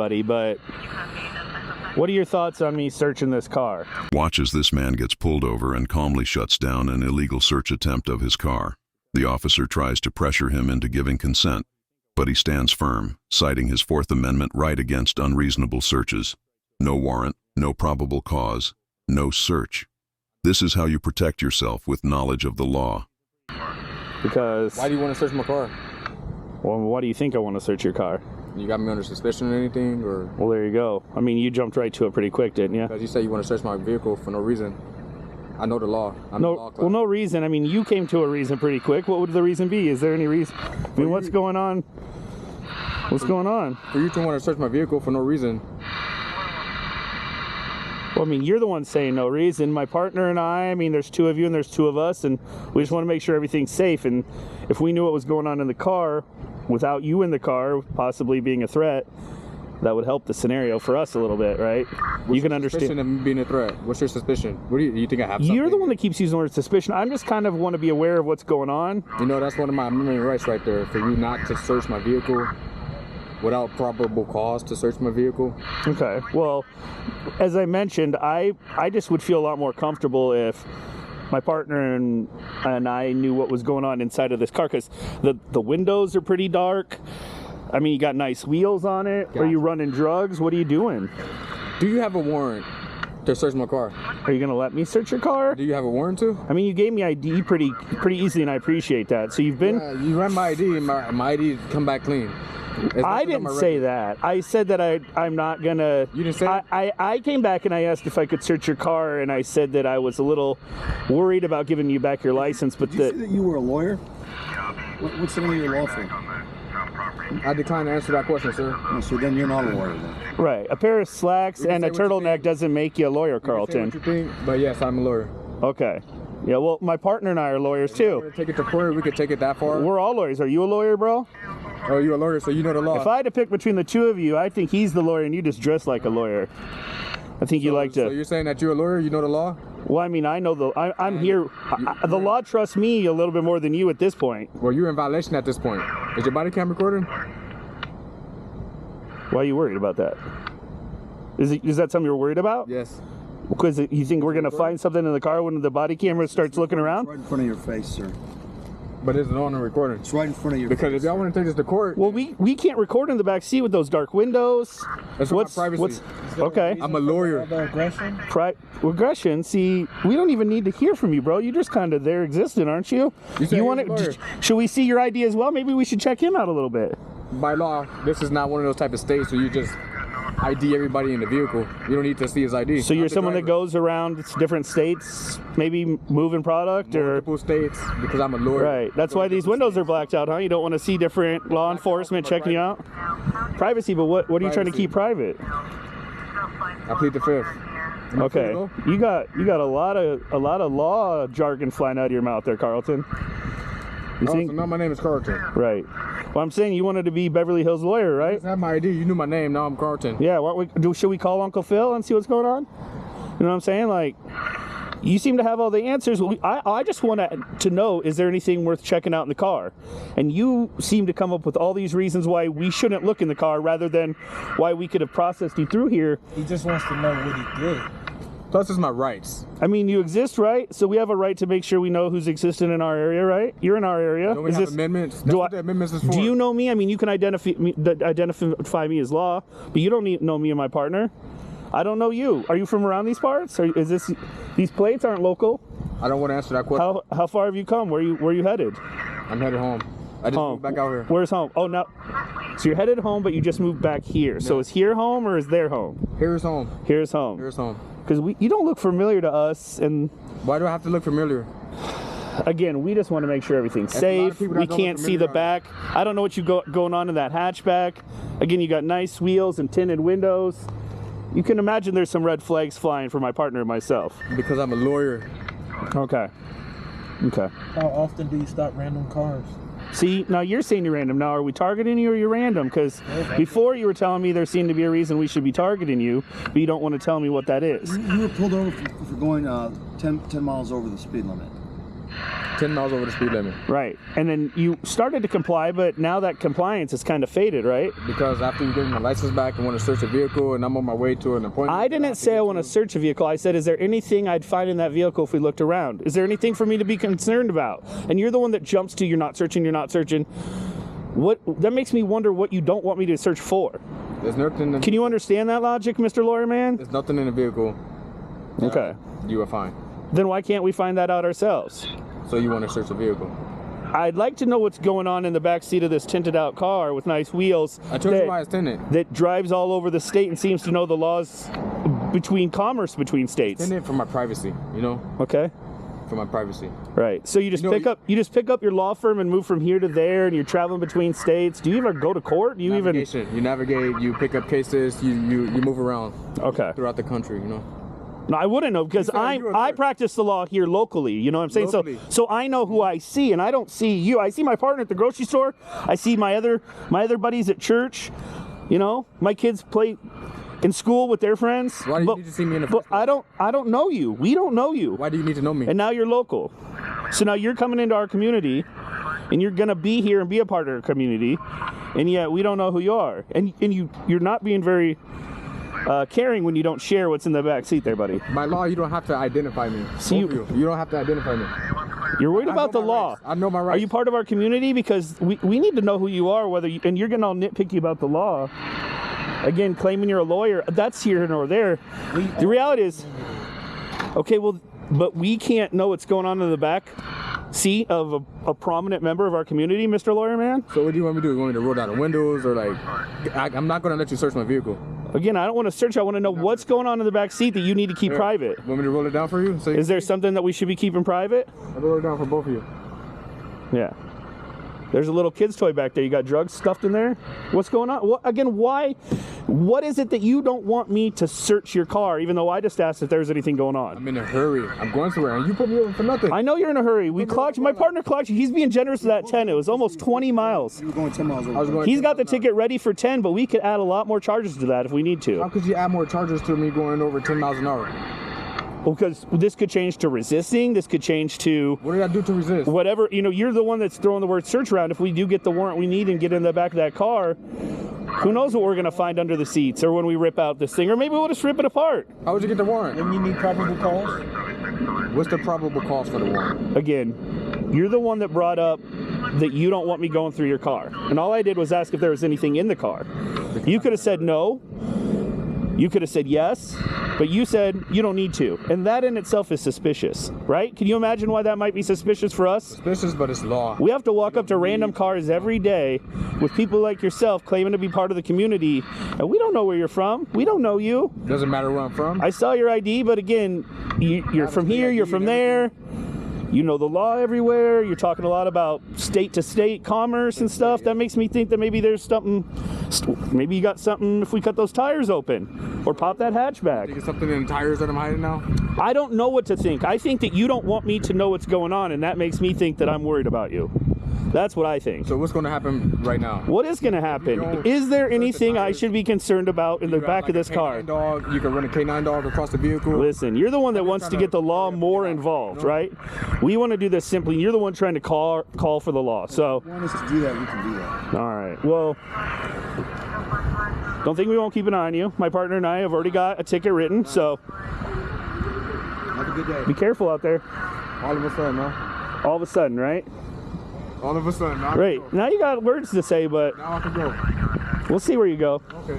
buddy, but what are your thoughts on me searching this car? Watch as this man gets pulled over and calmly shuts down an illegal search attempt of his car. The officer tries to pressure him into giving consent, but he stands firm, citing his Fourth Amendment right against unreasonable searches. No warrant, no probable cause, no search. This is how you protect yourself with knowledge of the law. Because... Why do you want to search my car? Well, why do you think I want to search your car? You got me under suspicion or anything, or? Well, there you go. I mean, you jumped right to it pretty quick, didn't you? Because you said you want to search my vehicle for no reason. I know the law. Well, no reason. I mean, you came to a reason pretty quick. What would the reason be? Is there any reason? I mean, what's going on? What's going on? For you to want to search my vehicle for no reason. Well, I mean, you're the one saying no reason. My partner and I mean, there's two of you and there's two of us, and we just want to make sure everything's safe. And if we knew what was going on in the car, without you in the car possibly being a threat, that would help the scenario for us a little bit, right? You can understand. Suspicion of me being a threat. What's your suspicion? What do you think I have something? You're the one that keeps using the word suspicion. I'm just kind of want to be aware of what's going on. You know, that's one of my amendment rights right there, for you not to search my vehicle without probable cause to search my vehicle. Okay. Well, as I mentioned, I just would feel a lot more comfortable if my partner and I knew what was going on inside of this car, because the windows are pretty dark. I mean, you got nice wheels on it. Gotcha. Are you running drugs? What are you doing? Do you have a warrant to search my car? Are you going to let me search your car? Do you have a warrant to? I mean, you gave me ID pretty easily, and I appreciate that. So you've been... Yeah, you ran my ID, and my ID come back clean. I didn't say that. I said that I'm not gonna... You didn't say that? I came back and I asked if I could search your car, and I said that I was a little worried about giving you back your license, but Did you say that you were a lawyer? What's the name of your law firm? I decline to answer that question, sir. Oh, so then you're not a lawyer then. Right. A pair of slacks and a turtleneck doesn't make you a lawyer, Carlton. You can say what you think, but yes, I'm a lawyer. Okay. Yeah, well, my partner and I are lawyers too. If you take it to court, we could take it that far. We're all lawyers. Are you a lawyer, bro? Oh, you're a lawyer, so you know the law. If I had to pick between the two of you, I think he's the lawyer and you just dress like a lawyer. I think you like to... So you're saying that you're a lawyer, you know the law? Well, I mean, I know I'm here. The law trusts me a little bit more than you at this point. Well, you're in violation at this point. Is your body cam recording? Why are you worried about that? Is that something you're worried about? Yes. Because you think we're going to find something in the car when the body camera starts looking around? It's right in front of your face, sir. But it's on the recording. It's right in front of your because face. If y'all want to take this to court... Well, we can't record in the back seat with those dark windows. That's my privacy. Okay. I'm a lawyer. Aggression? See, we don't even need to hear from you, bro. You're just kind of there existing, aren't you? You want to? Should we see your ID as well? Maybe we should check him out a little bit. By law, this is not one of those type of states where you just ID everybody in the vehicle. You don't need to see his ID. So you're someone that goes around different states, maybe moving product multiple states, because I'm a lawyer. Right. That's why these windows are blacked out, huh? You don't want to see different law enforcement checking you out. Privacy, but what are you trying to keep private? I plead the fifth. Okay. You got a lot of law jargon flying out of your mouth there, Carlton. So now my name is Carlton. Right. Well, I'm saying you wanted to be Beverly Hills lawyer, right? I have my ID. You knew my name. Now I'm Carlton. Yeah. Should we call Uncle Phil and see what's going on? You know what I'm saying? Like, you seem to have all the answers. I just want to know, is there anything worth checking out in the car? And you seem to come up with all these reasons why we shouldn't look in the car rather than why we could have processed you through here. He just wants to know what he did. Plus, it's my rights. I mean, you exist, right? So we have a right to make sure we know who's existing in our area, right? You're in our area. Don't we have amendments? That's what the amendments is for. Do you know me? I mean, you can identify me as law, but you don't know me and my partner. I don't know you. Are you from around these parts? These plates aren't local? I don't want to answer that question. How far have you come? Where you headed? I'm headed home. I just moved back out here. Where's home? Oh, no. So you're headed home, but you just moved back here. Yeah. So is here home or is there home? Here's home. Here's home. Here's home. Because you don't look familiar to us, and why do I have to look familiar? Again, we just want to make sure everything's safe. We can't see the back. I don't know what you going on in that hatchback. Again, you got nice wheels and tinted windows. You can imagine there's some red flags flying for my partner and myself. Because I'm a lawyer. Okay. How often do you stop random cars? See, now you're saying you're random. Now, are we targeting you or you're random? Because before you were telling me there seemed to be a reason we should be targeting you, but you don't want to tell me what that is. You were pulled over for going 10 miles over the speed limit. 10 miles over the speed limit. Right. And then you started to comply, but now that compliance is kind of faded, right? Because after you give me my license back, I want to search a vehicle, and I'm on my way to an appointment. I didn't say I want to search a vehicle. I said, is there anything I'd find in that vehicle if we looked around? Is there anything for me to be concerned about? And you're the one that jumps to, you're not searching. That makes me wonder what you don't want me to search for. There's nothing. Can you understand that logic, Mr. Lawyer Man? There's nothing in the vehicle. Okay. You are fine. Then why can't we find that out ourselves? So you want to search a vehicle? I'd like to know what's going on in the back seat of this tinted out car with nice wheels. I told you why it's tinted. That drives all over the state and seems to know the laws commerce between states. Tinted for my privacy, you know? Okay. For my privacy. Right. So you just pick up your law firm and move from here to there, and you're traveling between states. Do you ever go to court? Do you Navigation. You navigate, you pick up cases, you move around. Okay. Throughout the country, you know? No, I wouldn't know because I practice the law here locally. You know what I'm saying? Locally. So I know who I see, and I don't see you. I see my partner at the grocery store. I see my other buddies at church. You know, my kids play in school with their friends. Why do you need to see me in the first place? I don't know you. We don't know you. Why do you need to know me? And now you're local. So now you're coming into our community, and you're gonna be here and be a part of our community, and yet we don't know who you are. And you're not being very caring when you don't share what's in the back seat there, buddy. By law, you don't have to identify me. See, you don't have to identify me. You're worried about the law. Rights. I know my rights. Are you part of our community? Because we need to know who you are, and you're getting all nitpicky about the law. Again, claiming you're a lawyer, that's here nor there. The reality is, okay, well, but we can't know what's going on in the back seat of a prominent member of our community, Mr. Lawyer Man. So what do you want me to do? You want me to roll down the windows, or like, I'm not going to let you search my vehicle. Again, I don't want to search. I want to know what's going on in the back seat that you need to keep private. Want me to roll it down for you? So is there something that we should be keeping private? I'll roll it down for both of you. Yeah. There's a little kid's toy back there. You got drugs stuffed in there? What's going on? What is it that you don't want me to search your car, even though I just asked if there's anything going on? I'm in a hurry. I'm going somewhere, and you put me over for nothing. I know you're in a hurry. We clocked you. My partner clocked you. He's being generous to that 10. It was almost 20 miles. You were going 10 miles over. He's got the ticket ready for 10, but we could add a lot more charges to that if we need to. How could you add more charges to me going over 10 miles an hour? Well, because this could change to resisting. This could change to... What did I do to resist? Whatever. You know, you're the one that's throwing the word search around. If we do get the warrant we need and get in the back of that car, who knows what we're going to find under the seats, or when we rip out this thing, or maybe we'll just rip it apart. How would you get the warrant? And you need probable cause? What's the probable cause for the warrant? Again, you're the one that brought up that you don't want me going through your car. And all I did was ask if there was anything in the car. You could have said no. You could have said yes, but you said you don't need to. And that in itself is suspicious, right? Can you imagine why that might be suspicious for us? Suspicious, but it's law. We have to walk up to random cars every day with people like yourself claiming to be part of the community, and we don't know where you're from. We don't know you. Doesn't matter where I'm from. I saw your ID, but again, you're from here, you're from there. You know the law everywhere. You're talking a lot about state-to-state commerce and stuff. That makes me think that maybe there's something. Maybe you got something if we cut those tires open or pop that hatchback. Think it's something in the tires that I'm hiding now? I don't know what to think. I think that you don't want me to know what's going on, and that makes me think that I'm worried about you. That's what I think. So what's going to happen right now? What is going to happen? Is there anything I should be concerned about in the back of this car? Dog, you can run a K9 dog across the vehicle. Listen, you're the one that wants to get the law more involved, right? We want to do this simply. You're the one trying to call for the law. So, If you want us to do that, we can do that. all right. Well, don't think we won't keep an eye on you. My partner and I have already got a ticket written, so Have a good day. be careful out there. All of a sudden, man. All of a sudden, right? All of a sudden. Now Great. Now you got words to say, but Now I can go. we'll see where you go. Okay.